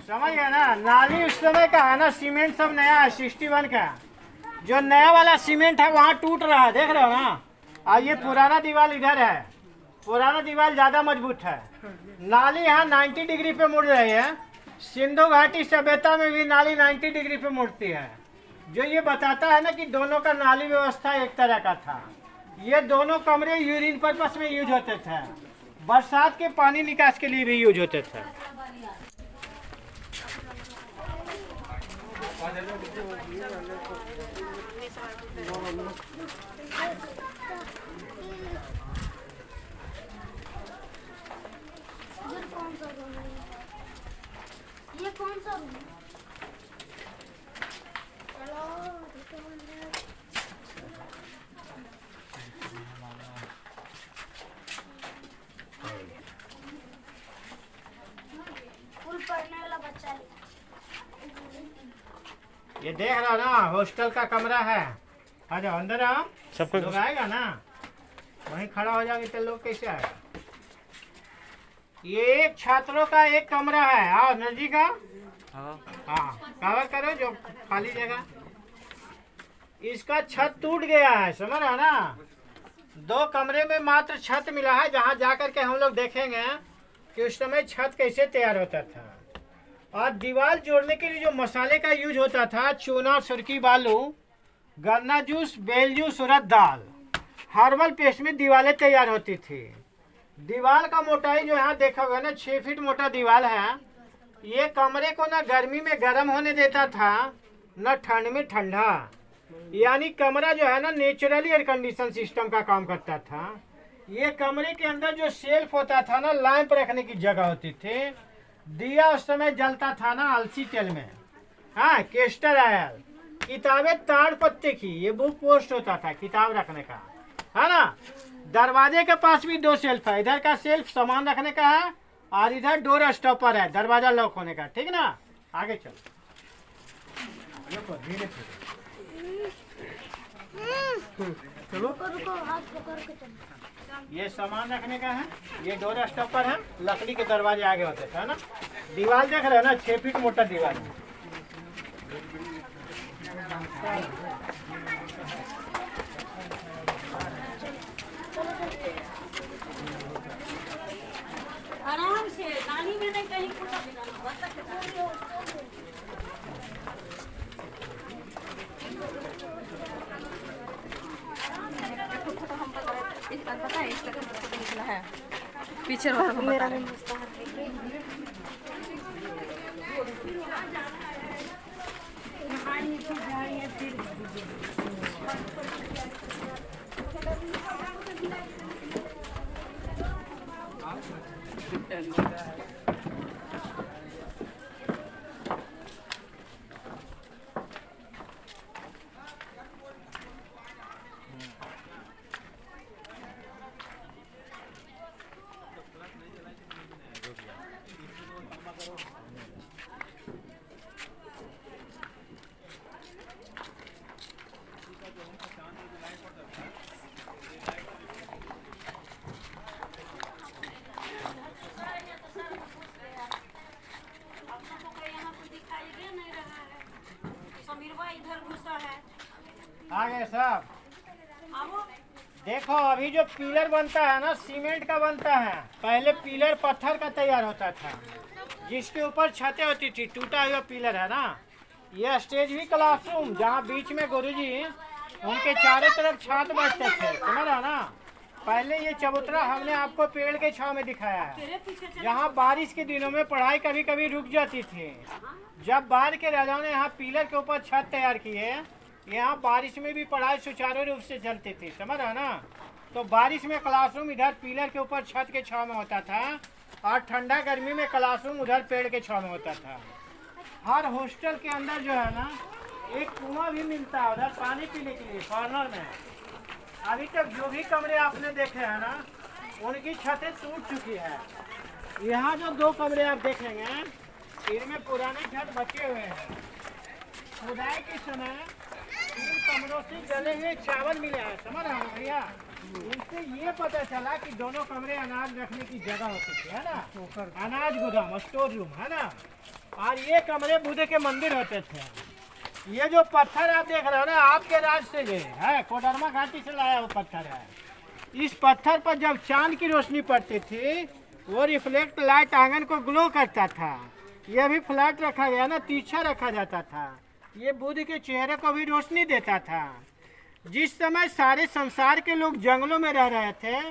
समझ गया ना। नाली उस समय का है ना, सीमेंट सब नया है 61 का। जो नया वाला सीमेंट है वहाँ टूट रहा है, देख रहे हो ना। और ये पुराना दीवार इधर है, पुराना दीवार ज़्यादा मजबूत है। नाली यहाँ 90 डिग्री पे मुड़ रही है। सिंधु घाटी सभ्यता में भी नाली 90 डिग्री पे मुड़ती है, जो ये बताता है ना कि दोनों का नाली व्यवस्था एक तरह का था। ये दोनों कमरे यूरिन पर्पस में यूज होते थे, बरसात के पानी निकास के लिए भी यूज होते थे। ये कौन सा रूम है? फुल पढ़ने वाला बच्चा ये देख रहा हो ना, हॉस्टल का कमरा है। आ जाओ अंदर आओ, सबको लोग आएगा ना, वहीं खड़ा हो जाओगे तो लोग कैसे आएगा। ये एक छात्रों का एक कमरा है। आओ नजदीक आओ। हाँ कवर करो जो खाली जगह। इसका छत टूट गया है, समझ रहा ना। 2 कमरे में मात्र छत मिला है, जहाँ जाकर के हम लोग देखेंगे कि उस समय छत कैसे तैयार होता था। और दीवार जोड़ने के लिए जो मसाले का यूज होता था, चूना, सुरखी बालू, गन्ना जूस, बेल जूस, उड़द दाल, हर्बल पेस्ट में दीवारें तैयार होती थी। दीवार का मोटाई जो यहाँ देखा होगा ना, 6 फीट मोटा दीवार है। ये कमरे को ना गर्मी में गर्म होने देता था, न ठंड में ठंडा। यानी कमरा जो है ना नेचुरली एयर कंडीशन सिस्टम का काम करता था। ये कमरे के अंदर जो शेल्फ होता था ना, लैंप रखने की जगह होती थी। दिया उस समय जलता था ना अलसी तेल में, हाँ केस्टर ऑयल। किताबें ताड़ पत्ते की, ये बुक पोस्ट होता था किताब रखने का, है ना। दरवाजे के पास भी 2 शेल्फ है। इधर का शेल्फ सामान रखने का है और इधर डोर स्टॉपर है, दरवाजा लॉक होने का। ठीक ना, आगे चलो। धीरे चलो। रुको हाथ पकड़ के चलो। ये सामान रखने का है, ये डोर स्टॉपर है, लकड़ी के दरवाजे आगे होते थे, है ना। दीवार देख रहे हो ना, 6 फीट मोटा दीवार है। आराम से, नाली में नहीं कहीं खुला बिना बतख पता है इसका निकला है पीछे वाला मेरा आगे सब देखो, अभी जो पिलर बनता है ना सीमेंट का बनता है। पहले पिलर पत्थर का तैयार होता था, जिसके ऊपर छतें होती थी। टूटा हुआ पिलर है ना। यह स्टेज भी क्लासरूम, जहाँ बीच में गुरुजी उनके चारों तरफ छात्र बैठते थे, समझ रहा ना। पहले ये चबूतरा हमने आपको पेड़ के छांव में दिखाया है, यहाँ बारिश के दिनों में पढ़ाई कभी कभी रुक जाती थी। जब बाद के राजाओं ने यहाँ पिलर के ऊपर छत तैयार की है, यहाँ बारिश में भी पढ़ाई सुचारू रूप से चलती थी, समझ रहा ना। तो बारिश में क्लासरूम इधर पिलर के ऊपर छत के छांव में होता था, और ठंडा गर्मी में क्लासरूम उधर पेड़ के छांव में होता था। हर हॉस्टल के अंदर जो है ना एक कुआं भी मिलता है उधर पानी पीने के लिए कॉर्नर में। अभी तक जो भी कमरे आपने देखे हैं ना, उनकी छतें टूट चुकी है। यहाँ जो 2 कमरे आप देखेंगे, इनमें पुराने छत बचे हुए हैं। खुदाई के समय इन कमरों से जले हुए चावल मिले हैं, समझ रहे हैं भैया। इनसे ये पता चला कि दोनों कमरे अनाज रखने की जगह होती थी, है ना। अनाज गोदाम, स्टोर रूम, है ना। और ये कमरे बुद्ध के मंदिर होते थे। ये जो पत्थर आप देख रहे हो ना, आपके राज से ये है, कोडरमा घाटी से लाया हुआ पत्थर है। इस पत्थर पर जब चांद की रोशनी पड़ती थी, वो रिफ्लेक्ट लाइट आंगन को ग्लो करता था। ये भी फ्लैट रखा गया ना, तिरछा रखा जाता था। ये बुद्ध के चेहरे को भी रोशनी देता था। जिस समय सारे संसार के लोग जंगलों में रह रहे थे,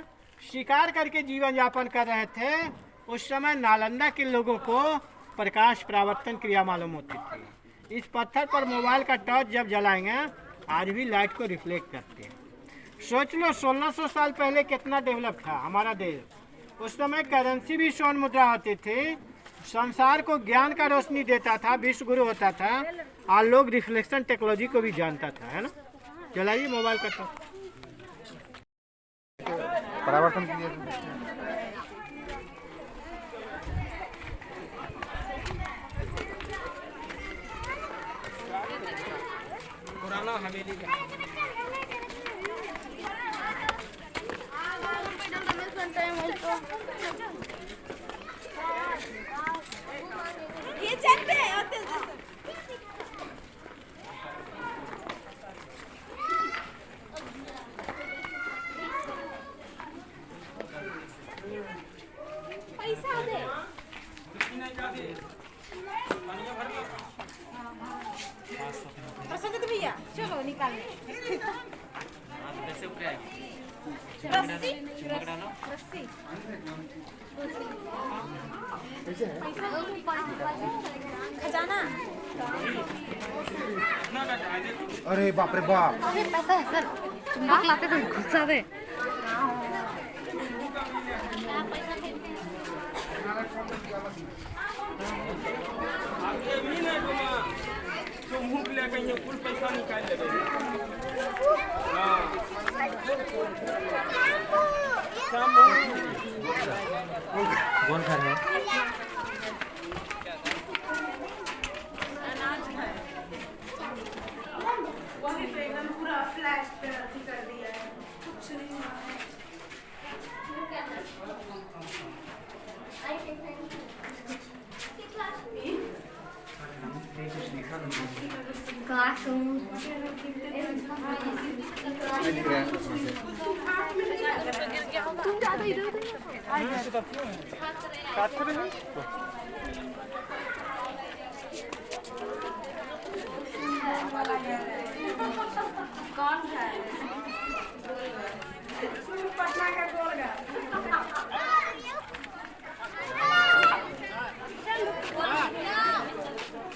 शिकार करके जीवन यापन कर रहे थे, उस समय नालंदा के लोगों को प्रकाश परावर्तन क्रिया मालूम होती थी। इस पत्थर पर मोबाइल का टॉर्च जब जलाएंगे, आज भी लाइट को रिफ्लेक्ट करते हैं। सोच लो 1600 साल पहले कितना डेवलप था हमारा देश। उस समय करेंसी भी स्वर्ण मुद्रा होती थी। संसार को ज्ञान का रोशनी देता था, विश्व गुरु होता था, और लोग रिफ्लेक्शन टेक्नोलॉजी को भी जानता था, है ना। चलाइए मोबाइल का टॉर्च। परावर्तन कीजिए। पुराना हवेली का ये चलते हैं होते पैसा दे प्रसन्न भैया चलो निकालने रस्सी रस्सी खजाना। अरे बाप रे बाप, अरे पैसा है सर, चुम्बक लाते तो घुसा दे। कौन खा रहे हैं?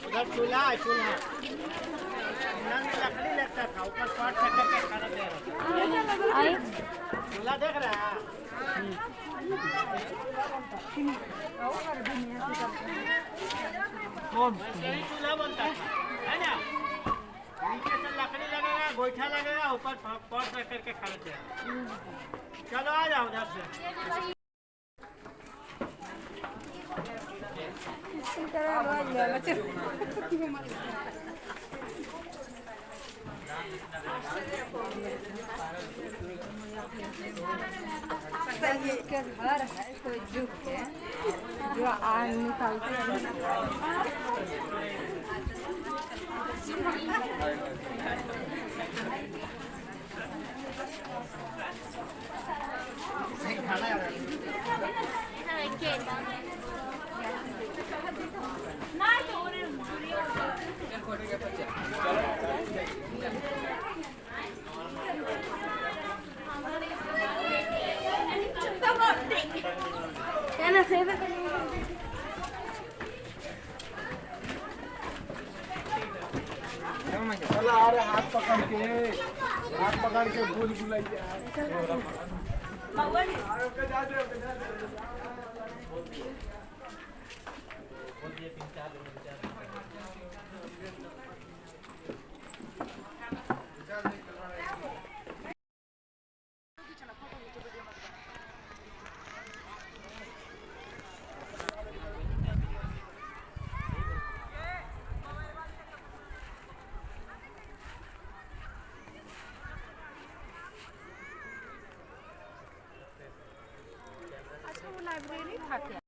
उधर चूल्हा है, चूल्हा लकड़ी लगता था, ऊपर पाट करके खाना दे रहा था। चूल्हा देख रहे हैं? यही चूल्हा बनता था, है ना। नीचे से लकड़ी लगेगा, गोईठा लगेगा, ऊपर पाट रख करके खाना दे रहा। चलो आ जाओ उधर से। इसके घर है कोई जुग के जो आग निकालते चला आ रहे हाथ पकड़ के भूल भुलैया। लाइब्रेरी था क्या?